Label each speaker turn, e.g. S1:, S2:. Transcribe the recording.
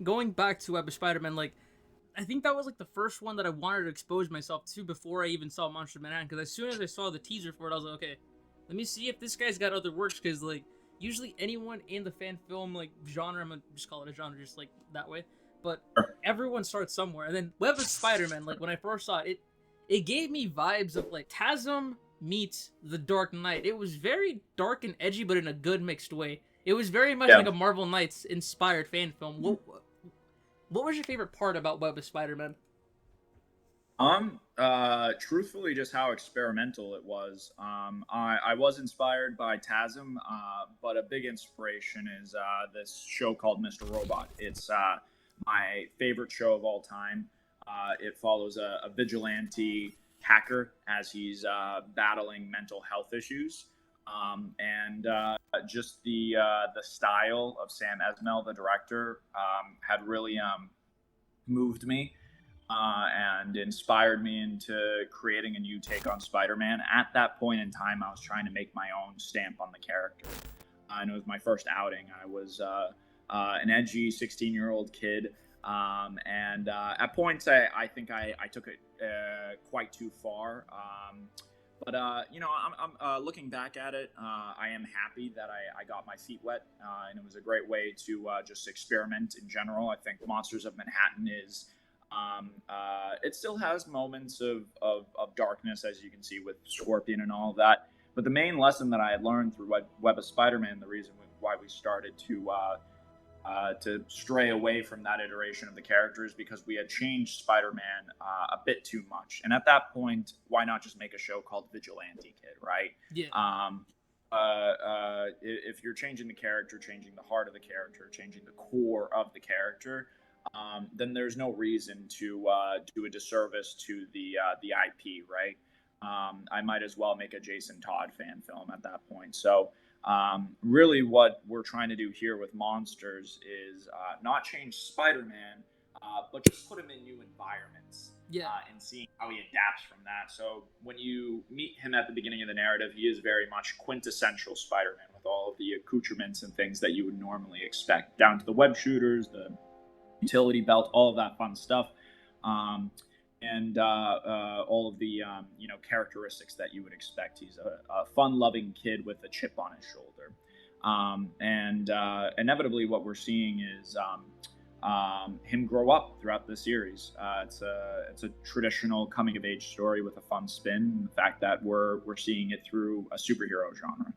S1: going back to Web of Spider-Man, like I think that was like the first one that I wanted to expose myself to before I even saw Monster Manhattan. Because as soon as I saw the teaser for it, I was like, okay, let me see if this guy's got other works. Because like usually anyone in the fan film like genre, I'm gonna just call it a genre, just like that way. But everyone starts somewhere, and then Web of Spider-Man. Like when I first saw it, it gave me vibes of like TASM meets The Dark Knight. It was very dark and edgy, but in a good mixed way. It was very much
S2: Yeah.
S1: like a Marvel Knights inspired fan film. What was your favorite part about Web of Spider-Man?
S2: Truthfully, just how experimental it was. I was inspired by TASM, but a big inspiration is this show called Mr. Robot. It's my favorite show of all time. It follows a vigilante hacker as he's battling mental health issues. And just the style of Sam Esmail, the director, had really moved me and inspired me into creating a new take on Spider-Man. At that point in time, I was trying to make my own stamp on the character, and it was my first outing. I was an edgy 16-year-old kid, and at points, I think I took it quite too far. But you know, I'm looking back at it. I am happy that I got my feet wet, and it was a great way to just experiment in general. I think Monsters of Manhattan is it still has moments of darkness, as you can see with Scorpion and all of that. But the main lesson that I had learned through Web of Spider-Man, the reason why we started to stray away from that iteration of the characters, because we had changed Spider-Man a bit too much. And at that point, why not just make a show called Vigilante Kid, right?
S1: Yeah,
S2: If you're changing the character, changing the heart of the character, changing the core of the character, then there's no reason to do a disservice to the IP, right? I might as well make a Jason Todd fan film at that point. So, really, what we're trying to do here with Monsters is not change Spider-Man, but just put him in new environments
S1: yeah,
S2: and seeing how he adapts from that. So, when you meet him at the beginning of the narrative, he is very much quintessential Spider-Man with all of the accoutrements and things that you would normally expect, down to the web shooters, the utility belt, all of that fun stuff, um, and all of the characteristics that you would expect. He's a fun-loving kid with a chip on his shoulder, and inevitably, what we're seeing is him grow up throughout the series. It's a traditional coming-of-age story with a fun spin. And the fact that we're seeing it through a superhero genre.